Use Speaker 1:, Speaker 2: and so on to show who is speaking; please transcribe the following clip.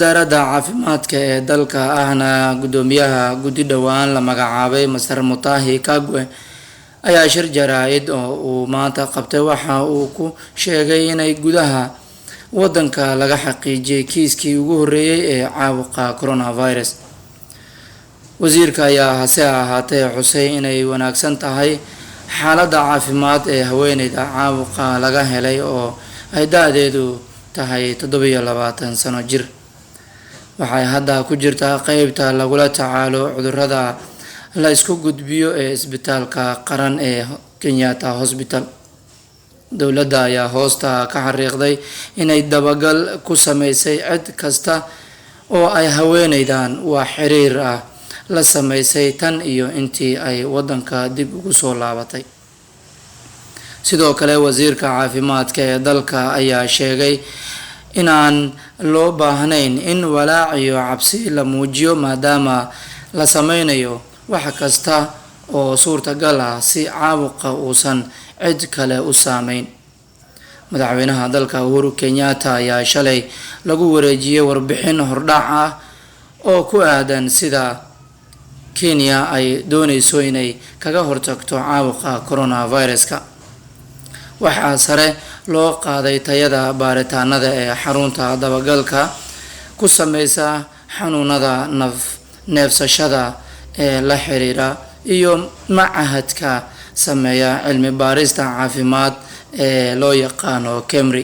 Speaker 1: wasaaradda caafimaadka ee dalka ahna gudoomiyaha guddi dhawaan la magacaabay Masar Mutahi Kagwe ayaa shir jaraa'id oo uu maanta qabtay waxa uu ku sheegay inay gudaha wadanka laga xaqiijiyay kiiskii ugu horeeyay ee caabuqa coronavirus. wasiirka ayaa hase ahaatee xusay inay wanaagsan tahay xaaladda caafimaad ee haweeneyda caabuqa laga helay oo ay da'deedu tahay 27 sano jir. waxay hadda ku jirtaa qaybta lagula tacaalo cudurrada la isku gudbiyo ee isbitaalka qaran ee Kenyatta Hospital. dowladda ayaa hoosta ka xariiqday inay dabagal ku sameysay cid kasta oo ay haweeneydan wax xiriir ah la sameysay tan iyo intii ay wadanka dib ugu soo laabatay. sidoo kale wasiirka caafimaadka ee dalka ayaa sheegay inaan loo baahnayn in walaac iyo cabsi la muujiyo maadaama la sameynayo wax kasta oo suurtagal ah si caabuqa uusan cid kale u saameyn. madaxweynaha dalka Uhuru Kenyatta ayaa shalay lagu wareejiyay warbixin hordhac ah oo ku aadan sida Kenya ay doonayso inay kaga hortagto caabuqa coronavirus-ka. waxaa sare loo qaaday tayada baaritaanada ee xarunta dabagalka ku sameysa xanuunada neefsashada ee la xiriira iyo macahadka sameeya cilmi baarista caafimaad ee loo yaqaano KEMRI.